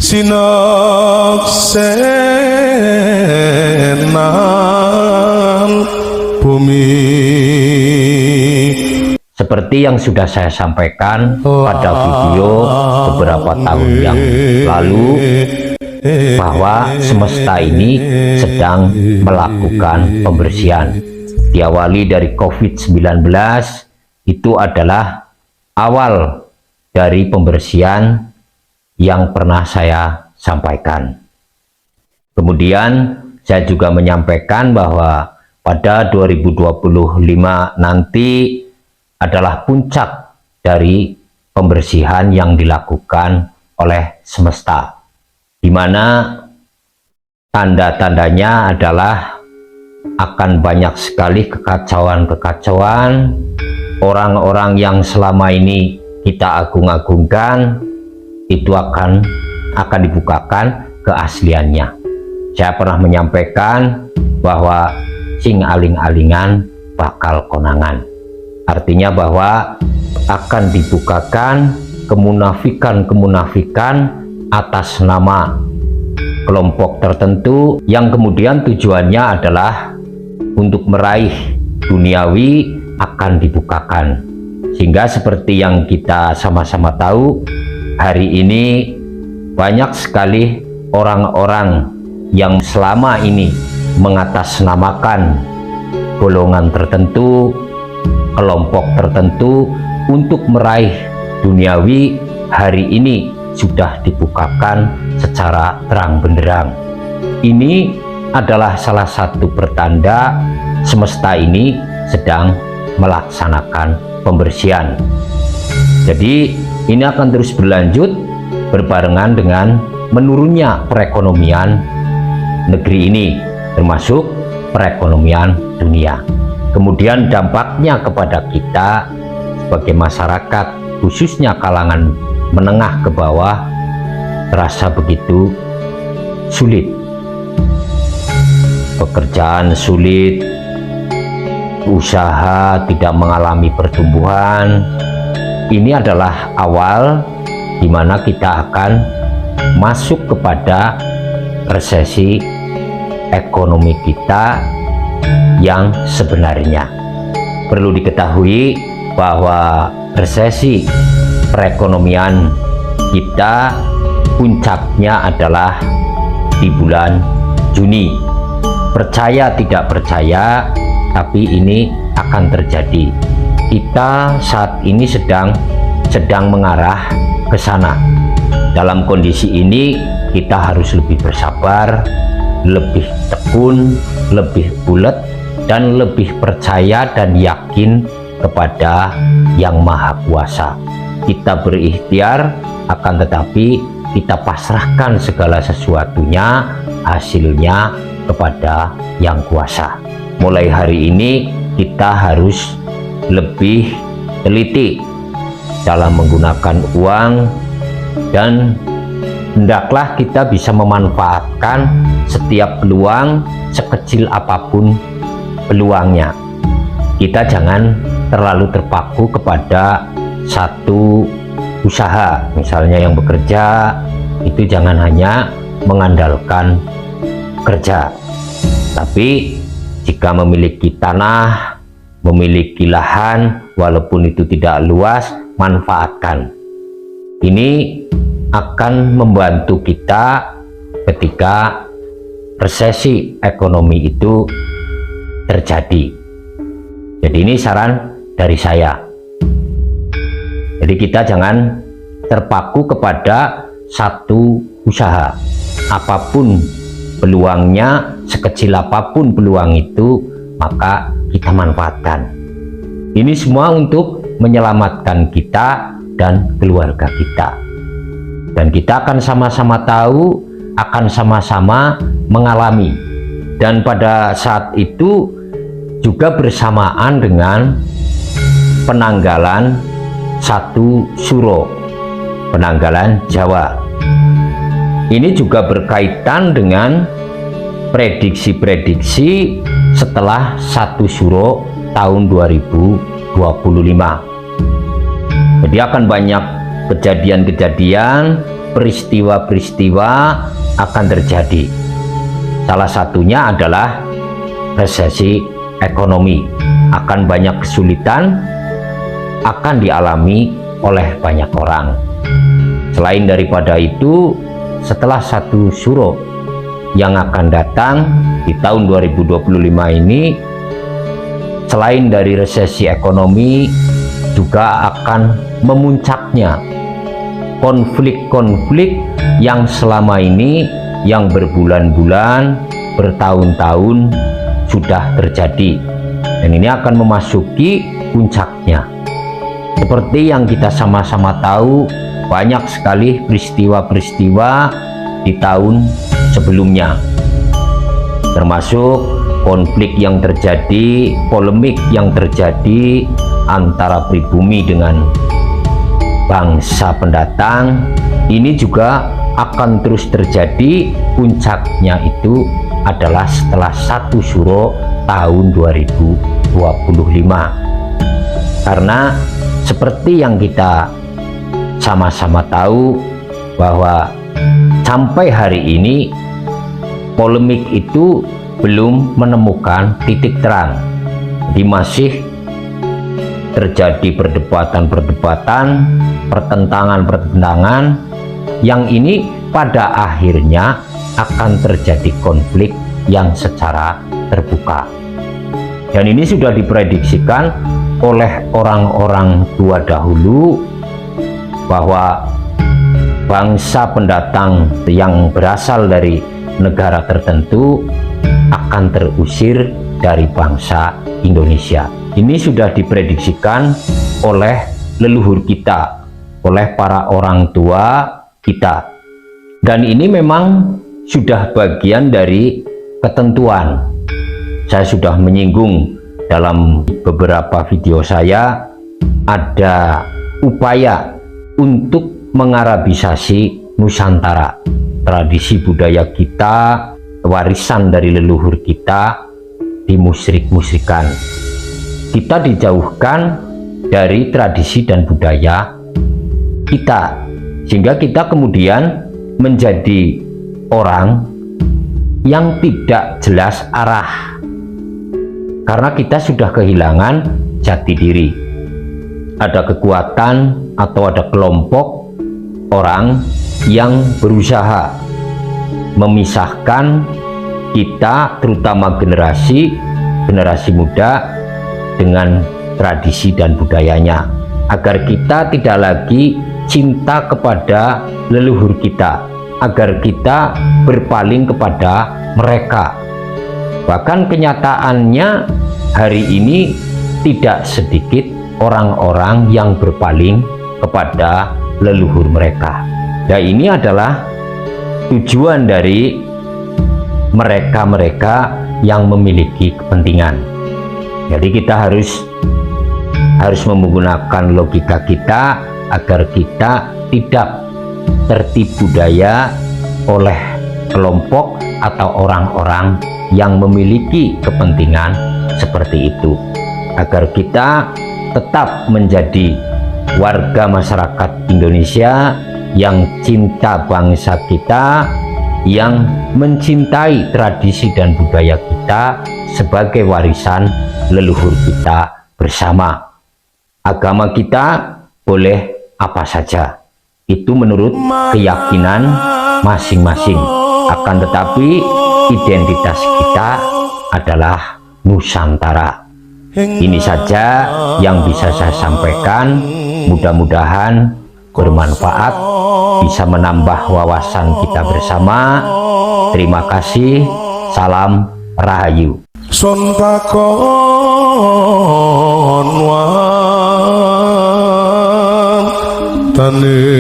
sinoksenan bumi. Seperti yang sudah saya sampaikan pada video beberapa tahun yang lalu, bahwa semesta ini sedang melakukan pembersihan. Diawali dari COVID-19, itu adalah awal dari pembersihan yang pernah saya sampaikan. Kemudian saya juga menyampaikan bahwa pada 2025 nanti adalah puncak dari pembersihan yang dilakukan oleh semesta, di mana tanda-tandanya adalah akan banyak sekali kekacauan-kekacauan. Orang-orang yang selama ini kita agung-agungkan itu akan dibukakan keasliannya. Saya pernah menyampaikan bahwa sing aling-alingan bakal konangan. Artinya bahwa akan dibukakan kemunafikan-kemunafikan atas nama kelompok tertentu yang kemudian tujuannya adalah untuk meraih duniawi, akan dibukakan. Sehingga seperti yang kita sama-sama tahu, hari ini banyak sekali orang-orang yang selama ini mengatasnamakan golongan tertentu, kelompok tertentu untuk meraih duniawi, hari ini sudah dibukakan secara terang benderang. Ini adalah salah satu pertanda semesta ini sedang melaksanakan pembersihan. Jadi ini akan terus berlanjut berbarengan dengan menurunnya perekonomian negeri ini, termasuk perekonomian dunia. Kemudian dampaknya kepada kita sebagai masyarakat, khususnya kalangan menengah ke bawah, terasa begitu sulit. Pekerjaan sulit, usaha tidak mengalami pertumbuhan. Ini adalah awal di mana kita akan masuk kepada resesi ekonomi kita yang sebenarnya. Perlu diketahui bahwa resesi perekonomian kita puncaknya adalah di bulan Juni. Percaya tidak percaya, tapi ini akan terjadi. Kita saat ini sedang mengarah ke sana. Dalam kondisi ini kita harus lebih bersabar, lebih tekun, lebih bulat, dan lebih percaya dan yakin kepada Yang Maha Kuasa. Kita berikhtiar, akan tetapi kita pasrahkan segala sesuatunya, hasilnya kepada Yang Kuasa. Mulai hari ini kita harus lebih teliti dalam menggunakan uang, dan hendaklah kita bisa memanfaatkan setiap peluang sekecil apapun peluangnya. Kita jangan terlalu terpaku kepada satu usaha. Misalnya yang bekerja itu jangan hanya mengandalkan kerja, tapi jika memiliki tanah, memiliki lahan, walaupun itu tidak luas, manfaatkan. Ini akan membantu kita ketika resesi ekonomi itu terjadi. Jadi ini saran dari saya. Jadi kita jangan terpaku kepada satu usaha. Apapun peluangnya, sekecil apapun peluang itu, maka kita manfaatkan. Ini semua untuk menyelamatkan kita dan keluarga kita. Dan kita akan sama-sama tahu, akan sama-sama mengalami. Dan pada saat itu juga bersamaan dengan penanggalan 1 Suro, penanggalan Jawa. Ini juga berkaitan dengan prediksi-prediksi setelah 1 Suro tahun 2025. Jadi akan banyak kejadian-kejadian peristiwa-peristiwa akan terjadi. Salah satunya adalah resesi ekonomi. Akan banyak kesulitan akan dialami oleh banyak orang. Selain daripada itu, setelah 1 Syuro yang akan datang di tahun 2025 ini, selain dari resesi ekonomi, juga akan memuncaknya konflik-konflik yang selama ini, yang berbulan-bulan, bertahun-tahun sudah terjadi, dan ini akan memasuki puncaknya. Seperti yang kita sama-sama tahu, banyak sekali peristiwa-peristiwa di tahun sebelumnya, termasuk konflik yang terjadi, polemik yang terjadi antara pribumi dengan bangsa pendatang. Ini juga akan terus terjadi. Puncaknya itu adalah setelah 1 Syuro tahun 2025, karena seperti yang kita sama-sama tahu bahwa sampai hari ini polemik itu belum menemukan titik terang. Jadi masih terjadi perdebatan-perdebatan, pertentangan-pertentangan yang ini pada akhirnya akan terjadi konflik yang secara terbuka. Dan ini sudah diprediksikan oleh orang-orang tua dahulu bahwa bangsa pendatang yang berasal dari negara tertentu akan terusir dari bangsa Indonesia. Ini sudah diprediksikan oleh leluhur kita, oleh para orang tua kita. Dan ini memang sudah bagian dari ketentuan. Saya sudah menyinggung dalam beberapa video saya, ada upaya untuk mengarabisasi Nusantara, tradisi budaya kita, warisan dari leluhur kita dimusyrik-musyrikan. Kita dijauhkan dari tradisi dan budaya kita, sehingga kita kemudian menjadi orang yang tidak jelas arah, karena kita sudah kehilangan jati diri. Ada kekuatan atau ada kelompok orang yang berusaha memisahkan kita, terutama generasi muda, dengan tradisi dan budayanya, agar kita tidak lagi cinta kepada leluhur kita, agar kita berpaling kepada mereka. Bahkan kenyataannya hari ini tidak sedikit orang-orang yang berpaling kepada leluhur mereka. Dan ini adalah tujuan dari mereka-mereka yang memiliki kepentingan. Jadi kita harus menggunakan logika kita agar kita tidak tertipu daya oleh kelompok atau orang-orang yang memiliki kepentingan seperti itu, agar kita tetap menjadi warga masyarakat Indonesia yang cinta bangsa kita, yang mencintai tradisi dan budaya kita sebagai warisan leluhur kita bersama. Agama kita boleh apa saja, itu menurut keyakinan masing-masing, akan tetapi identitas kita adalah Nusantara. Ini saja yang bisa saya sampaikan. Mudah-mudahan bermanfaat, bisa menambah wawasan kita bersama. Terima kasih. Salam Rahayu. Son pakon wan tane